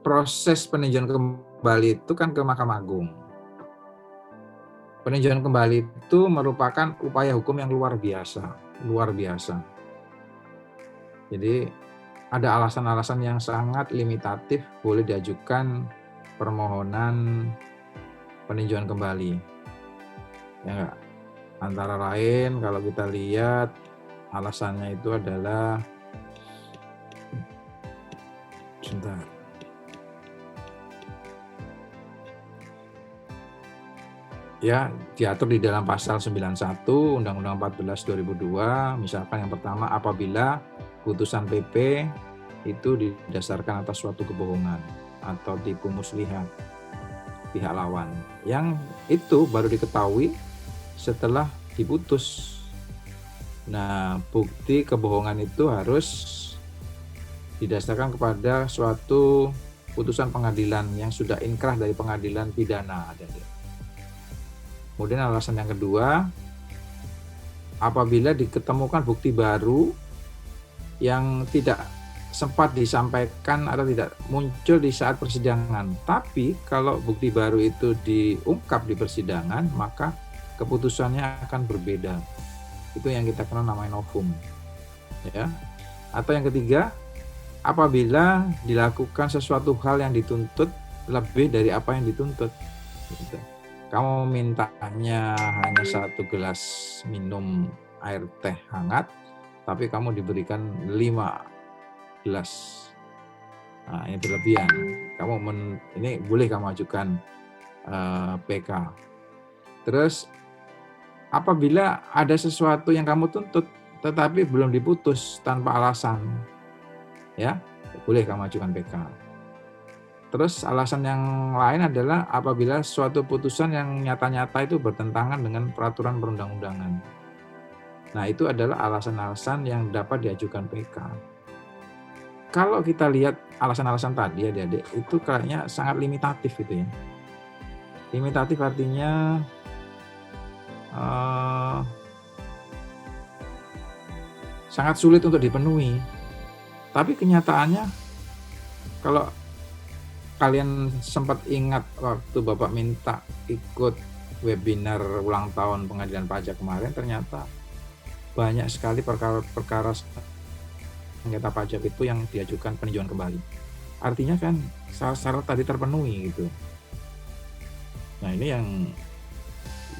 proses peninjauan kembali itu kan ke Mahkamah Agung. Peninjauan kembali itu merupakan upaya hukum yang luar biasa. Jadi ada alasan-alasan yang sangat limitatif boleh diajukan permohonan peninjauan kembali. Ya enggak? Antara lain kalau kita lihat alasannya itu adalah sebentar. Ya, diatur di dalam pasal 91 Undang-Undang 14 2002, misalkan yang pertama apabila putusan PP itu didasarkan atas suatu kebohongan atau tipu muslihat pihak lawan. Yang itu baru diketahui setelah diputus. Nah, bukti kebohongan itu harus didasarkan kepada suatu putusan pengadilan yang sudah inkrah dari pengadilan pidana. Kemudian alasan yang kedua, apabila diketemukan bukti baru yang tidak sempat disampaikan atau tidak muncul di saat persidangan. Tapi kalau bukti baru itu diungkap di persidangan, maka keputusannya akan berbeda. Itu yang kita kenal namanya novum. Ya. Atau yang ketiga, apabila dilakukan sesuatu hal yang dituntut lebih dari apa yang dituntut. Gitu. Kamu mintanya hanya 1 gelas minum air teh hangat, tapi kamu diberikan 5 gelas. Nah, ini berlebihan. Ini boleh kamu ajukan PK. Terus apabila ada sesuatu yang kamu tuntut tetapi belum diputus tanpa alasan, ya boleh kamu ajukan PK. Terus alasan yang lain adalah apabila suatu putusan yang nyata-nyata itu bertentangan dengan peraturan perundang-undangan. Nah, itu adalah alasan-alasan yang dapat diajukan PK. Kalau kita lihat alasan-alasan tadi adik-adik, itu kayaknya sangat limitatif gitu ya. Limitatif artinya sangat sulit untuk dipenuhi. Tapi kenyataannya kalau kalian sempat ingat waktu Bapak minta ikut webinar ulang tahun pengadilan pajak kemarin, ternyata banyak sekali perkara sengketa pajak itu yang diajukan peninjauan kembali. Artinya kan syarat tadi terpenuhi gitu. Nah, ini yang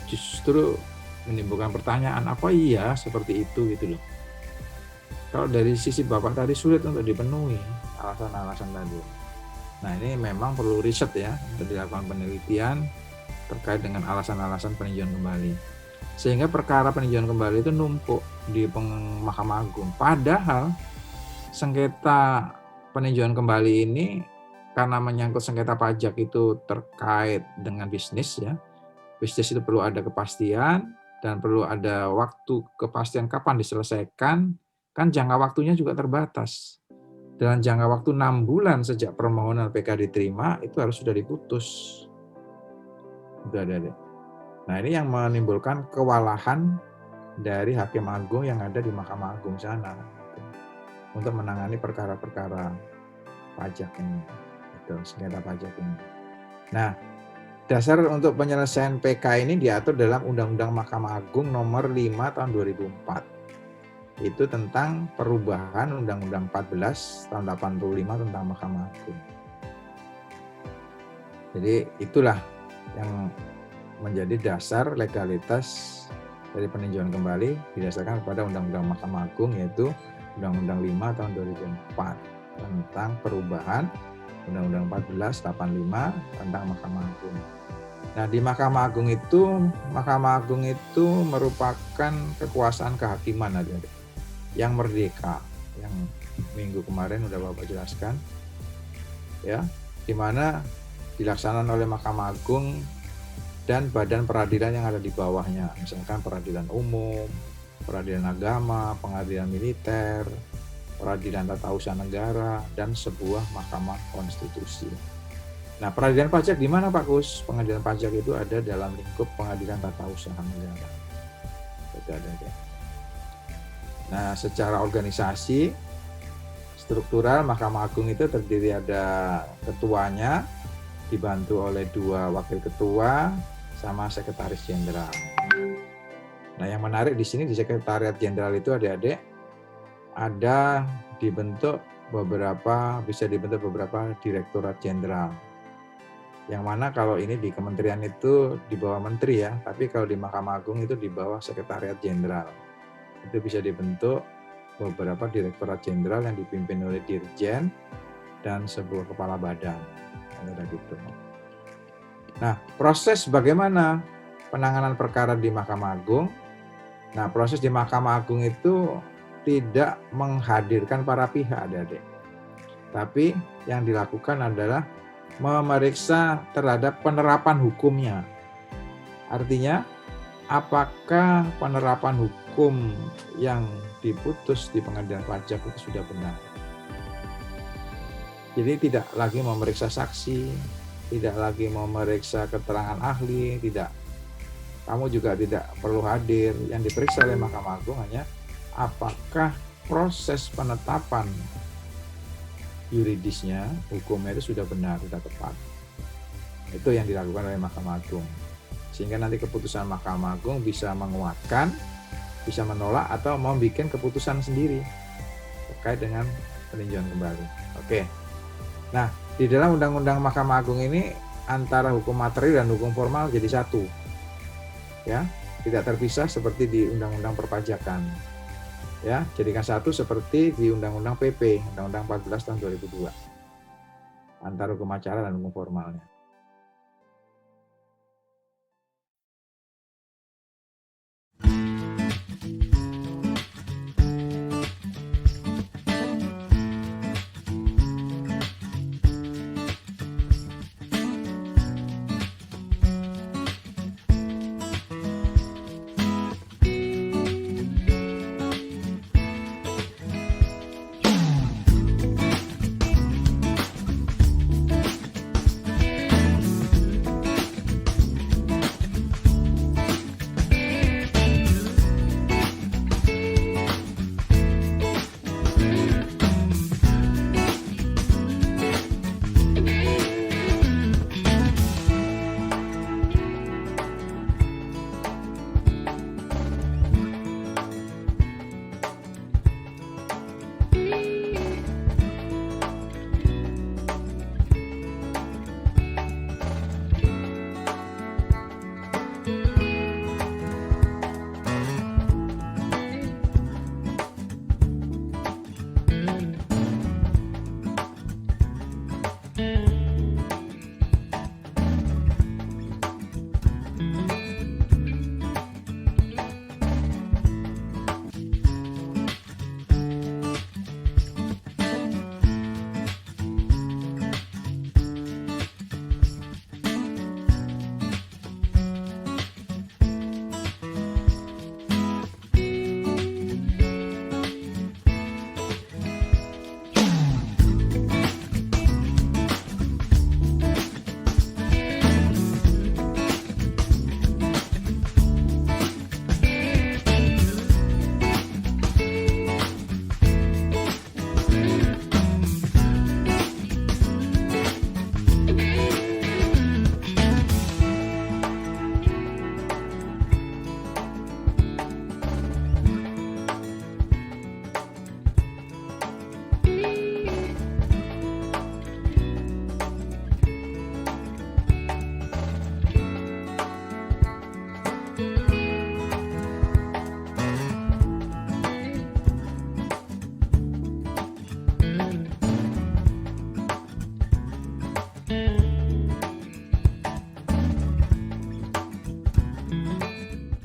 justru menimbulkan pertanyaan, apa iya seperti itu gitu loh. Kalau dari sisi Bapak tadi sulit untuk dipenuhi alasan-alasan tadi. Nah, ini memang perlu riset ya, untuk dilakukan penelitian terkait dengan alasan-alasan peninjauan kembali. Sehingga perkara peninjauan kembali itu numpuk di Mahkamah Agung. Padahal sengketa peninjauan kembali ini karena menyangkut sengketa pajak itu terkait dengan bisnis ya. Bisnis itu perlu ada kepastian dan perlu ada waktu kepastian kapan diselesaikan, kan jangka waktunya juga terbatas. Dalam jangka waktu 6 bulan sejak permohonan PK diterima, itu harus sudah diputus. Nah, ini yang menimbulkan kewalahan dari Hakim Agung yang ada di Mahkamah Agung sana untuk menangani perkara-perkara pajak ini, sengketa pajak ini. Nah, dasar untuk penyelesaian PK ini diatur dalam Undang-Undang Mahkamah Agung nomor 5 tahun 2004. Itu tentang perubahan Undang-Undang 14 tahun 85 tentang Mahkamah Agung. Jadi itulah yang menjadi dasar legalitas dari peninjauan kembali didasarkan kepada Undang-Undang Mahkamah Agung, yaitu Undang-Undang 5 tahun 2004 tentang perubahan Undang-Undang 14 85 tentang Mahkamah Agung. Nah, di Mahkamah Agung itu merupakan kekuasaan kehakiman adik-adik yang merdeka, yang minggu kemarin udah Bapak jelaskan ya, di mana dilaksanakan oleh Mahkamah Agung dan badan peradilan yang ada di bawahnya, misalkan peradilan umum, peradilan agama, pengadilan militer, peradilan tata usaha negara, dan sebuah mahkamah konstitusi. Nah, peradilan pajak di mana Pak Kus? Pengadilan pajak itu ada dalam lingkup pengadilan tata usaha negara. Nah, secara organisasi struktural Mahkamah Agung itu terdiri ada ketuanya, dibantu oleh 2 wakil ketua, sama sekretaris jenderal. Nah, yang menarik di sini di sekretariat jenderal itu adik-adik, bisa dibentuk beberapa direktorat jenderal. Yang mana kalau ini di kementerian itu di bawah menteri ya, tapi kalau di Mahkamah Agung itu di bawah sekretariat jenderal. Itu bisa dibentuk beberapa direktorat jenderal yang dipimpin oleh dirjen dan sebuah kepala badan. Gitu. Nah, proses bagaimana penanganan perkara di Mahkamah Agung? Nah, proses di Mahkamah Agung itu tidak menghadirkan para pihak, adik-adik. Tapi yang dilakukan adalah memeriksa terhadap penerapan hukumnya. Artinya, apakah penerapan hukum yang diputus di pengadilan pajak itu sudah benar. Jadi tidak lagi memeriksa saksi, tidak lagi memeriksa keterangan ahli, tidak. Kamu juga tidak perlu hadir. Yang diperiksa oleh Mahkamah Agung hanya apakah proses penetapan yuridisnya, hukumnya itu sudah benar, sudah tepat. Itu yang dilakukan oleh Mahkamah Agung. Sehingga nanti keputusan Mahkamah Agung bisa menguatkan, bisa menolak atau membuat keputusan sendiri terkait dengan peninjauan kembali. Oke. Nah, di dalam Undang-Undang Mahkamah Agung ini antara hukum materi dan hukum formal jadi satu. Ya, tidak terpisah seperti di Undang-Undang Perpajakan. Ya, jadikan satu seperti di Undang-Undang PP, Undang-Undang 14 tahun 2002. Antara hukum acara dan hukum formalnya.